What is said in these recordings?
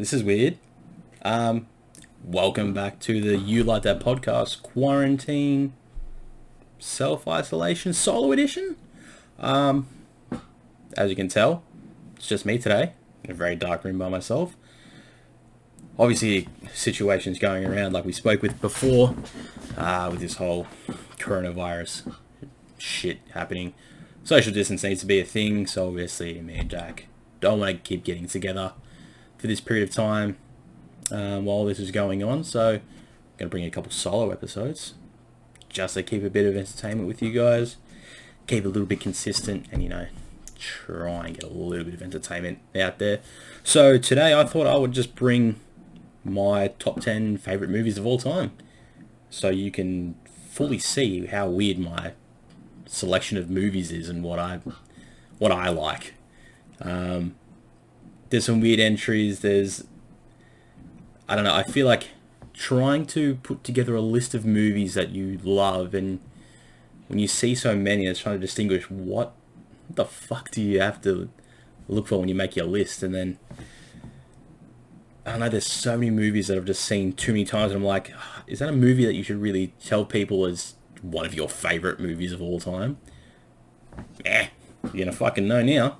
this is weird. Welcome back to the You Like That podcast, quarantine, self-isolation, solo edition. As you can tell, it's just me today, in a very dark room by myself. Obviously, situations going around like we spoke with before, with this whole coronavirus shit happening. Social distance needs to be a thing, so obviously me and Jack don't want to keep getting together for this period of time while this is going on. So I'm going to bring a couple solo episodes just to keep a bit of entertainment with you guys, keep a little bit consistent, and try and get a little bit of entertainment out there. So today I thought I would just bring my top 10 favorite movies of all time, so you can fully see how weird my selection of movies is and what I like. There's some weird entries. I don't know, I feel like trying to put together a list of movies that you love, and when you see so many, it's trying to distinguish what the fuck do you have to look for when you make your list. And then I don't know, there's so many movies that I've just seen too many times, and I'm like, is that a movie that you should really tell people is one of your favorite movies of all time? You're gonna fucking know now.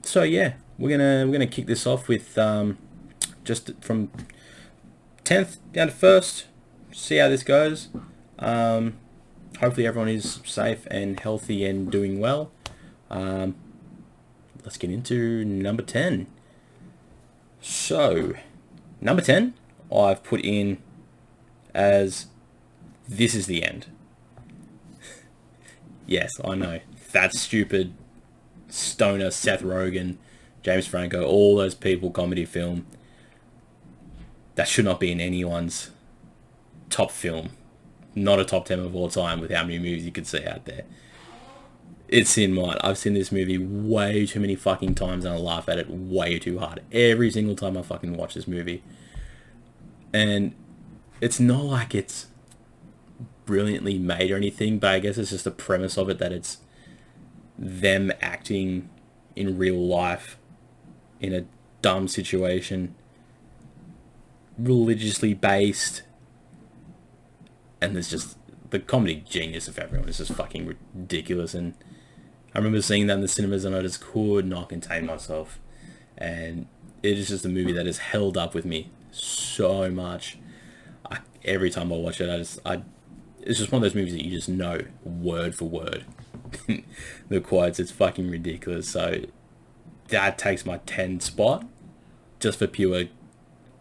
So yeah, we're gonna kick this off with just from 10th down to 1st. See how this goes. Hopefully everyone is safe and healthy and doing well. Let's get into number 10. So, number 10, I've put in as This Is the End. Yes, I know. That stupid stoner Seth Rogen, James Franco, all those people comedy film. That should not be in anyone's top film. Not a top 10 of all time with how many movies you could see out there. It's in mine. I've seen this movie way too many fucking times and I laugh at it way too hard every single time I fucking watch this movie. And it's not like it's brilliantly made or anything, but I guess it's just the premise of it that it's them acting in real life in a dumb situation, religiously based, and there's just the comedy genius of everyone is just fucking ridiculous. And I remember seeing that in the cinemas and I just could not contain myself, and it is just a movie that has held up with me so much. Every time I watch it, it's just one of those movies that you just know word for word. The quotes, it's fucking ridiculous. So that takes my 10 spot just for pure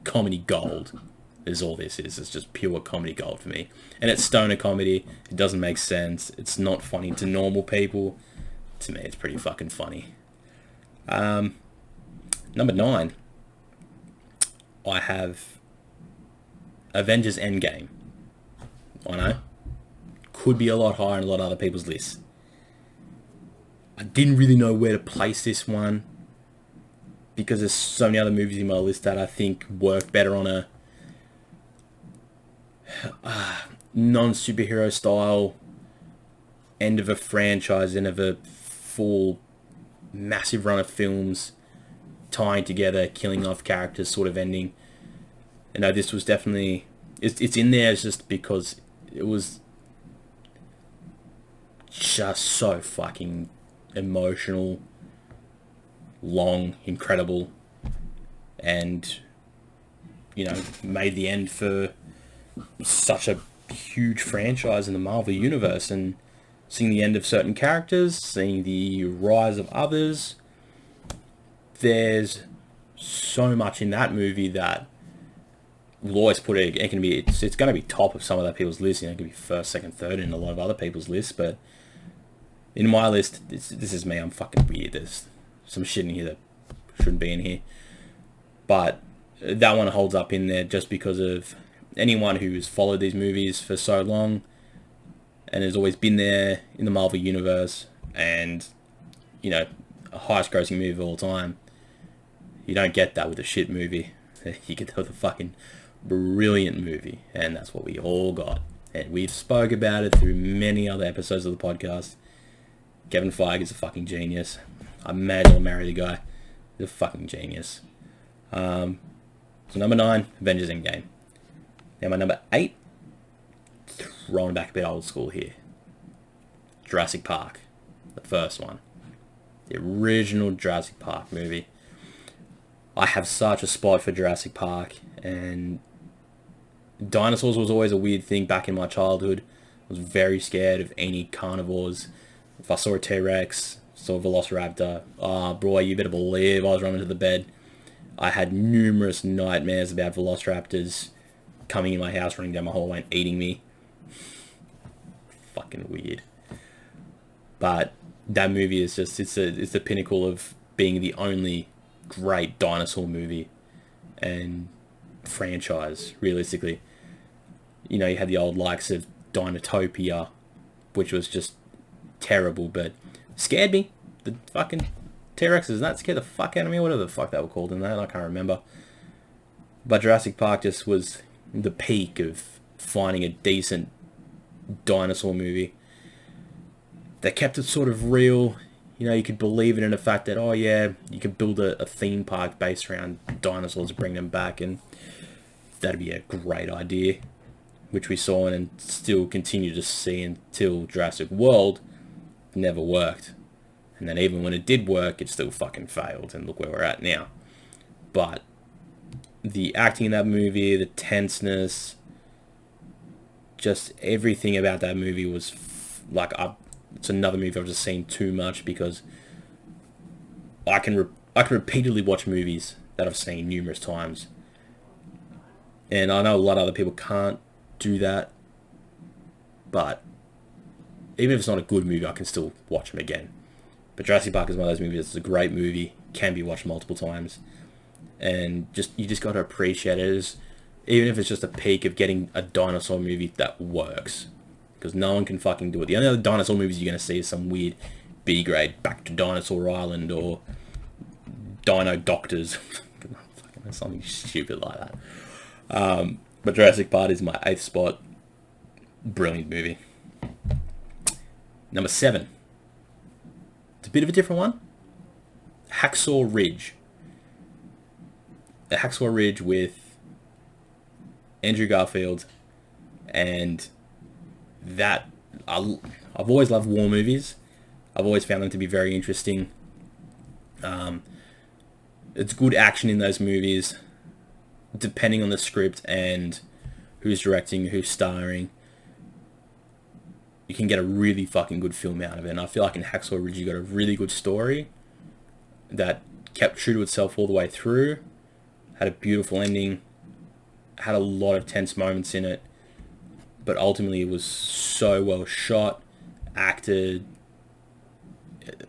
comedy gold is all this is. It's just pure comedy gold for me. And it's stoner comedy. It doesn't make sense. It's not funny to normal people. To me, it's pretty fucking funny. Number 9, I have Avengers Endgame. I know. Could be a lot higher in a lot of other people's lists. I didn't really know where to place this one because there's so many other movies in my list that I think work better on a non-superhero style end of a franchise, end of a full massive run of films tying together, killing off characters sort of ending. And this was definitely, it's in there just because it was just so fucking emotional, long, incredible, and made the end for such a huge franchise in the Marvel universe. And seeing the end of certain characters, seeing the rise of others, there's so much in that movie that will always put it. It's going to be top of some of that people's lists. It can be first, second, third in a lot of other people's lists, but in my list, this is me. I'm fucking weird. There's some shit in here that shouldn't be in here, but that one holds up in there just because of anyone who's followed these movies for so long and has always been there in the Marvel universe, and a highest grossing movie of all time. You don't get that with a shit movie. You get that with a fucking brilliant movie, and that's what we all got. And we've spoke about it through many other episodes of the podcast. Kevin Feige is a fucking genius. I may as well marry the guy. He's a fucking genius. So number 9, Avengers Endgame. Now my number 8, throwing back a bit old school here. Jurassic Park, the first one. The original Jurassic Park movie. I have such a spot for Jurassic Park, and dinosaurs was always a weird thing back in my childhood. I was very scared of any carnivores. If I saw a T-Rex, saw a Velociraptor, boy, you better believe I was running to the bed. I had numerous nightmares about Velociraptors coming in my house, running down my hallway and eating me. Fucking weird. But that movie is just, it's the pinnacle of being the only great dinosaur movie and franchise, realistically. You know, you had the old likes of Dinotopia, which was just terrible, but scared me. The fucking T-Rexes, that scared the fuck out of me, whatever the fuck they were called in that, I can't remember. But Jurassic Park just was the peak of finding a decent dinosaur movie that kept it sort of real. You know, you could believe it in the fact that, oh yeah, you could build a theme park based around dinosaurs, bring them back, and that'd be a great idea, which we saw and still continue to see until Jurassic World never worked. And then even when it did work, it still fucking failed, and look where we're at now. But the acting in that movie, the tenseness, just everything about that movie was it's another movie I've just seen too much, because I can repeatedly watch movies that I've seen numerous times. And I know a lot of other people can't do that, but even if it's not a good movie, I can still watch them again. But Jurassic Park is one of those movies that's a great movie, can be watched multiple times, and you just got to appreciate it, even if it's just a peak of getting a dinosaur movie that works, because no one can fucking do it. The only other dinosaur movies you're going to see is some weird B-grade Back to Dinosaur Island or Dino Doctors, something stupid like that. But Jurassic Park is my 8th spot. Brilliant movie. Number 7. It's a bit of a different one. Hacksaw Ridge. The Hacksaw Ridge with Andrew Garfield, and that I've always loved war movies. I've always found them to be very interesting. It's good action in those movies, depending on the script and who's directing, who's starring. You can get a really fucking good film out of it. And I feel like in Hacksaw Ridge you got a really good story that kept true to itself all the way through, had a beautiful ending, had a lot of tense moments in it, but ultimately it was so well shot, acted.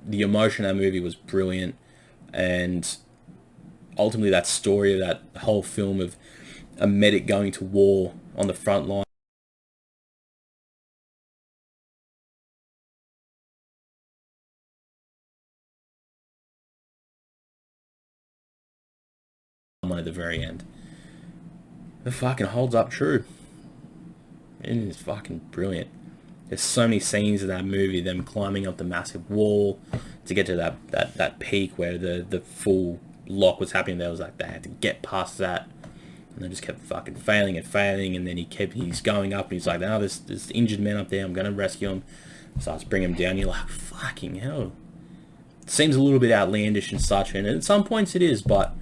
The emotion of that movie was brilliant, and ultimately that story of that whole film of a medic going to war on the front line, at the very end, it fucking holds up true. It is fucking brilliant. There's so many scenes in that movie, them climbing up the massive wall to get to that peak where the full lock was happening. There was like they had to get past that, and they just kept fucking failing, and then he's going up, and he's like, oh, this injured man up there, I'm gonna rescue him. Starts bringing him down. You're like, fucking hell. It seems a little bit outlandish and such, and at some points it is, but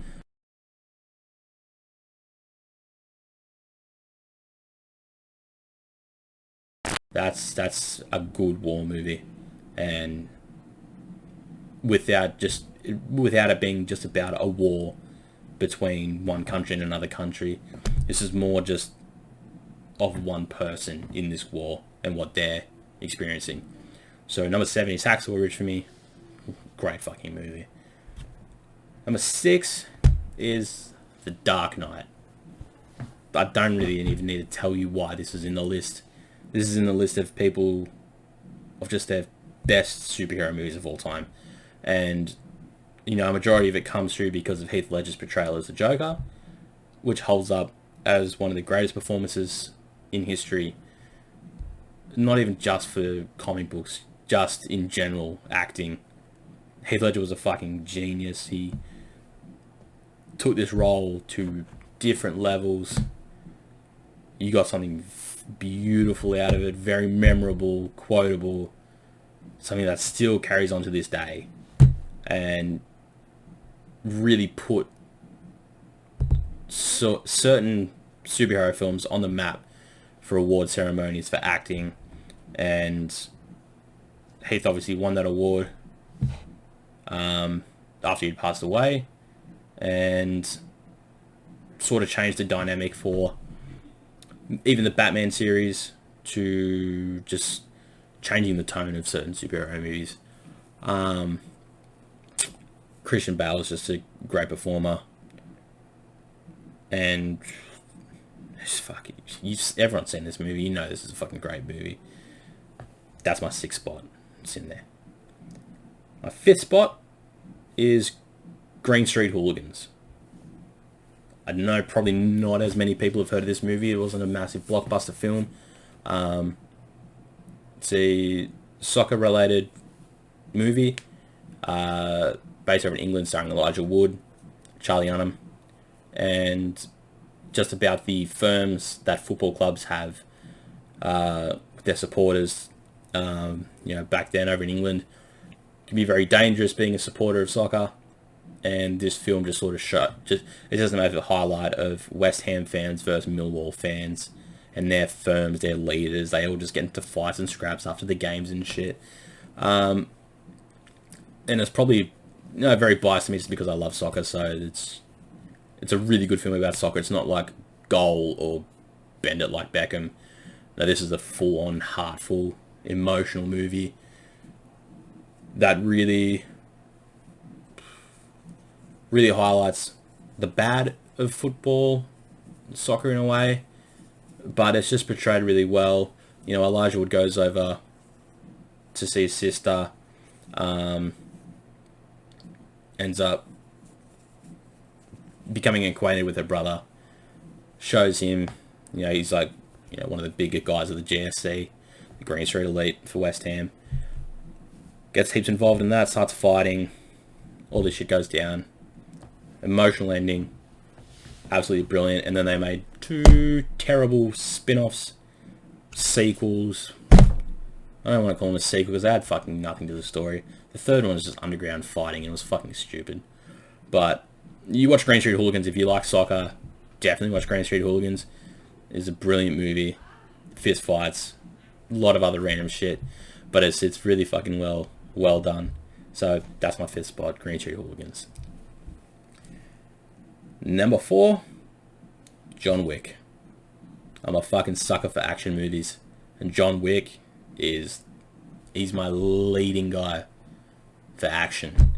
that's a good war movie, and without it being just about a war between one country and another country, this is more just of one person in this war and what they're experiencing. So number 7 is Hacksaw Ridge for me. Great fucking movie. Number 6 is The Dark Knight. I don't really even need to tell you why this is in the list. This is in the list of people, of just their best superhero movies of all time. And, you know, a majority of it comes through because of Heath Ledger's portrayal as the Joker, which holds up as one of the greatest performances in history. Not even just for comic books, just in general acting. Heath Ledger was a fucking genius. He took this role to different levels. You got something beautiful out of it, very memorable, quotable, something that still carries on to this day, and really put certain superhero films on the map for award ceremonies for acting. And Heath obviously won that award after he'd passed away, and sort of changed the dynamic for even the Batman series to just changing the tone of certain superhero movies. Christian Bale is just a great performer, and it's fucking, everyone's seen this movie, you know this is a fucking great movie. That's my 6th spot. It's in there. My 5th spot is Green Street Hooligans. I know probably not as many people have heard of this movie. It wasn't a massive blockbuster film. It's a soccer-related movie based over in England, starring Elijah Wood, Charlie Hunnam, and just about the firms that football clubs have with their supporters. Back then over in England, it can be very dangerous being a supporter of soccer. And this film just sort of it doesn't have a highlight of West Ham fans versus Millwall fans and their firms, their leaders. They all just get into fights and scraps after the games and shit. And it's probably very biased to me just because I love soccer. So it's a really good film about soccer. It's not like Goal or Bend It Like Beckham. No, this is a full-on, heartful, emotional movie that really highlights the bad of football, soccer in a way, but it's just portrayed really well. Elijah Wood goes over to see his sister, ends up becoming acquainted with her brother, shows him, he's like, one of the bigger guys of the GSC, the Green Street Elite for West Ham. Gets heaps involved in that, starts fighting, all this shit goes down. Emotional ending, absolutely brilliant. And then they made 2 terrible spin-offs, sequels. I don't want to call them a sequel because they had fucking nothing to the story. The third one was just underground fighting and it was fucking stupid. But you watch Green Street Hooligans if you like soccer. Definitely watch Green Street Hooligans. It's a brilliant movie. Fist fights, a lot of other random shit, but it's really fucking well done. So that's my 5th spot, Green Street Hooligans. Number 4, John Wick. I'm a fucking sucker for action movies, and John Wick he's my leading guy for action.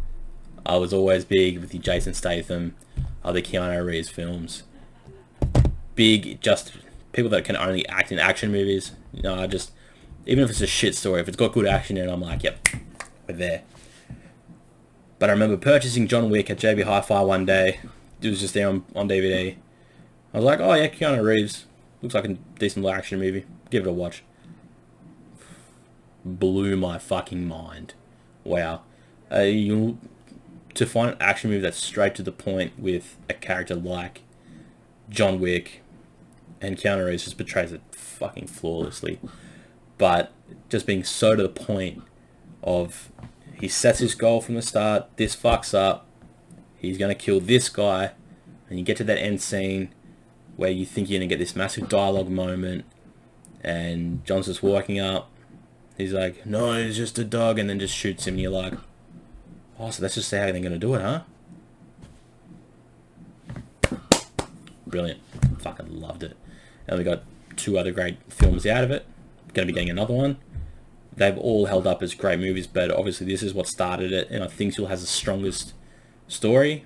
I was always big with the Jason Statham, other Keanu Reeves films. Big, just people that can only act in action movies. Even if it's a shit story, if it's got good action in it, I'm like, yep, we're there. But I remember purchasing John Wick at JB Hi-Fi one day. It was just there on DVD. I was like, oh yeah, Keanu Reeves. Looks like a decent little action movie. Give it a watch. Blew my fucking mind. Wow. To find an action movie that's straight to the point with a character like John Wick, and Keanu Reeves just portrays it fucking flawlessly. But just being so to the point of, he sets his goal from the start, this fucks up, he's going to kill this guy, and you get to that end scene where you think you're going to get this massive dialogue moment, and John's just walking up, he's like, no, it's just a dog, and then just shoots him, and you're like, oh, so that's just how they're going to do it, huh? Brilliant. Fucking loved it. And we got 2 other great films out of it. Going to be getting another one. They've all held up as great movies, but obviously this is what started it, and I think still has the strongest story.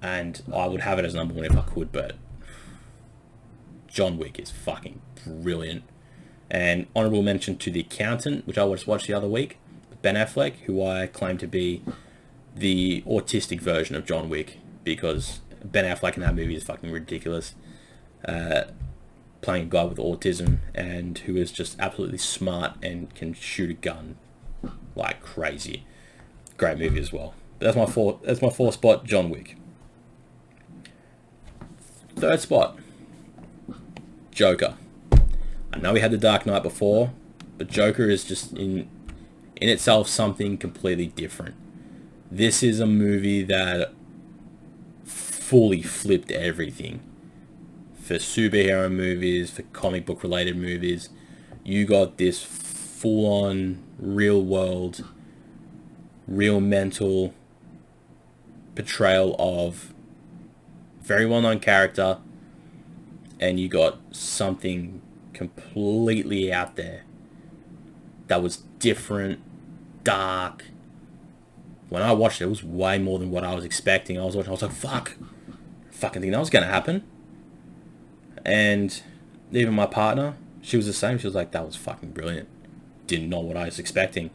And I would have it as number 1 if I could, but John Wick is fucking brilliant. And honorable mention to The Accountant, which I just watched the other week, Ben Affleck, who I claim to be the autistic version of John Wick, because Ben Affleck in that movie is fucking ridiculous. Playing a guy with autism and who is just absolutely smart and can shoot a gun like crazy. Great movie as well. But that's my fourth spot, John Wick. Third spot, Joker. I know we had The Dark Knight before, but Joker is just in itself something completely different. This is a movie that fully flipped everything. For superhero movies, for comic book related movies, you got this full-on real world, real mental portrayal of very well-known character, and you got something completely out there that was different, dark. When I watched it, it was way more than what I was expecting. I was like, fuck, fucking think that was gonna happen. And even my partner, she was the same. She was like, that was fucking brilliant. Didn't know what I was expecting.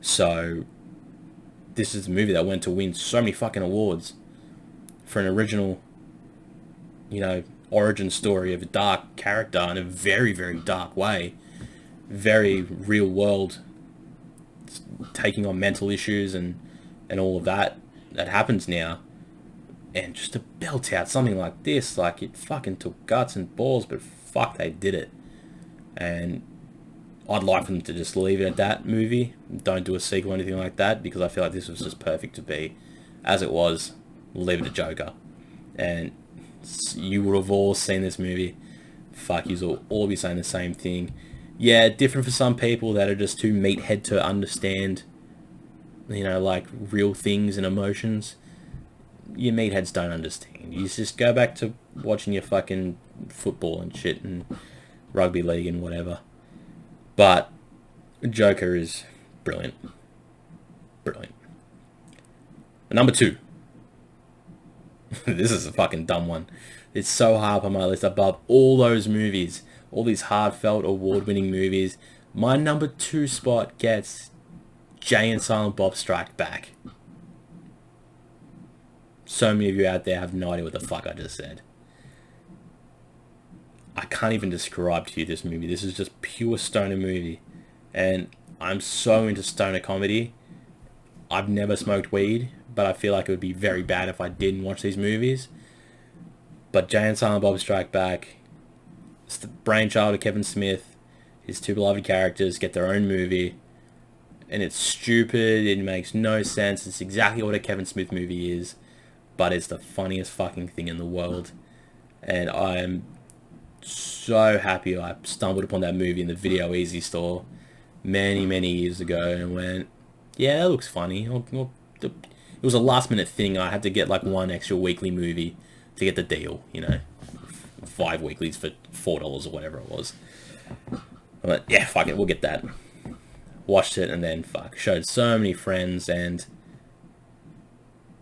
So this is a movie that went to win so many fucking awards for an original, origin story of a dark character in a very, very dark way. Very real world, taking on mental issues and all of that happens now. And just to belt out something like this, like, it fucking took guts and balls, but fuck, they did it. And I'd like them to just leave it at that movie. Don't do a sequel or anything like that, because I feel like this was just perfect to be as it was. Leave it to Joker. And you would have all seen this movie. Fuck, you'll all be saying the same thing. Yeah, different for some people that are just too meathead to understand, like, real things and emotions. Your meatheads don't understand. You just go back to watching your fucking football and shit and rugby league and whatever. But Joker is brilliant. Brilliant. Number 2. This is a fucking dumb one. It's so high up on my list above all those movies. All these heartfelt, award-winning movies. My number 2 spot gets Jay and Silent Bob Strike Back. So many of you out there have no idea what the fuck I just said. I can't even describe to you this movie. This is just pure stoner movie. And I'm so into stoner comedy. I've never smoked weed, but I feel like it would be very bad if I didn't watch these movies. But Jay and Silent Bob Strike Back, it's the brainchild of Kevin Smith. His 2 beloved characters get their own movie. And it's stupid. It makes no sense. It's exactly what a Kevin Smith movie is. But it's the funniest fucking thing in the world. And I am so happy I stumbled upon that movie in the Video Easy store many, many years ago and went, yeah, that looks funny. It was a last minute thing. I had to get like 1 extra weekly movie to get the deal, 5 weeklies for $4 or whatever it was. I went, yeah, fuck it, we'll get that. Watched it and then showed so many friends, and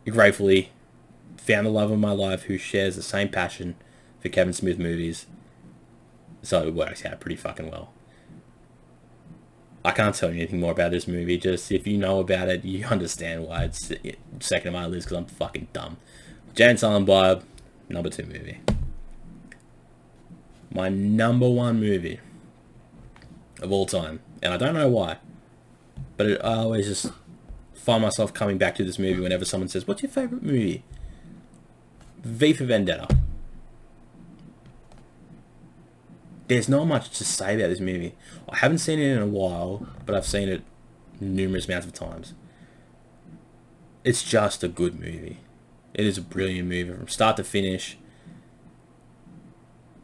gratefully found the love of my life who shares the same passion for Kevin Smith movies. So it works out pretty fucking well. I can't tell you anything more about this movie. Just if you know about it, you understand why it's second on my list, because I'm fucking dumb. Jay and Silent Bob, number 2 movie. My number 1 movie of all time, and I don't know why, but I always just find myself coming back to this movie whenever someone says, what's your favourite movie? V for Vendetta. There's not much to say about this movie. I haven't seen it in a while, but I've seen it numerous amounts of times. It's just a good movie. It is a brilliant movie from start to finish.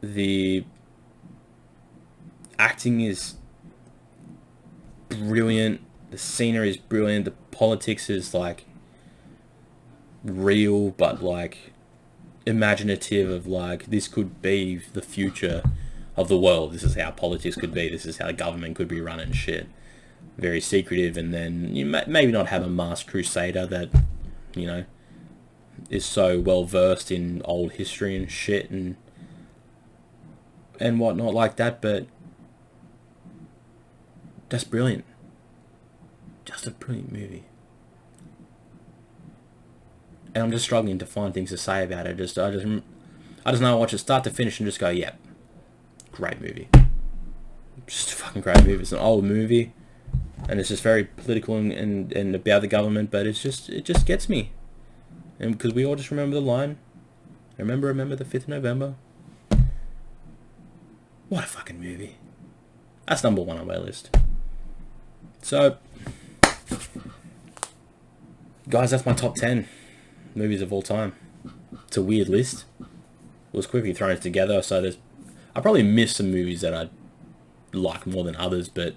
The acting is brilliant. The scenery is brilliant. The politics is like real, but like imaginative of like, this could be the future of the world. This is how politics could be. This is how the government could be run and shit. Very secretive, and then you maybe not have a masked crusader that, is so well versed in old history and shit and whatnot like that, but that's brilliant. Just a brilliant movie. And I'm just struggling to find things to say about it. I just know I watch it start to finish and just go, yep. Great movie. Just a fucking great movie. It's an old movie. and it's just very political and about the government, but it just gets me. And because we all just remember the line, remember the 5th of November. What a fucking movie. That's number 1 on my list. So, guys, that's my top 10 movies of all time. It's a weird list. It was quickly thrown together, so I probably missed some movies that I like more than others, but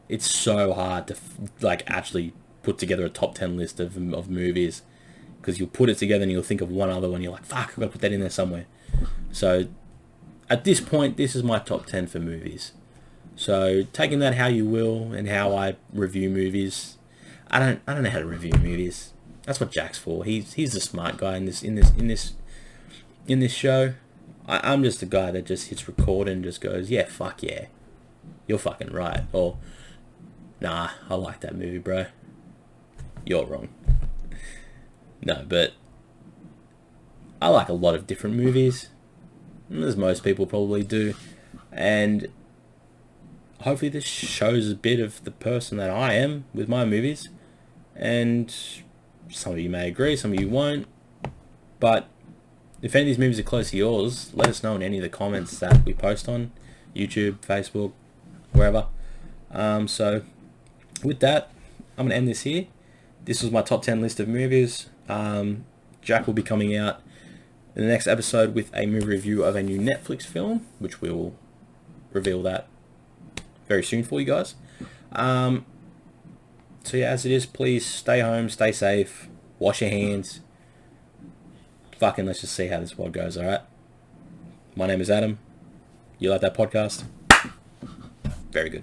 it's so hard to actually put together a top 10 list of movies, because you'll put it together and you'll think of one other one, you're like, fuck, I've got to put that in there somewhere. So at this point, this is my top 10 for movies. So taking that how you will, and how I review movies, I don't know how to review movies. That's what Jack's for. He's the smart guy in this show. I'm just the guy that just hits record and just goes, yeah, fuck yeah, you're fucking right, or nah, I like that movie, bro, you're wrong. No, but I like a lot of different movies, as most people probably do, and hopefully this shows a bit of the person that I am with my movies. And some of you may agree, some of you won't, but if any of these movies are close to yours, let us know in any of the comments that we post on YouTube, Facebook, wherever. So with that, I'm going to end this here. This was my top 10 list of movies. Jack will be coming out in the next episode with a movie review of a new Netflix film, which we will reveal that very soon for you guys. So yeah, as it is, please stay home, stay safe, wash your hands. Fucking let's just see how this pod goes, alright? My name is Adam. You like that podcast? Very good.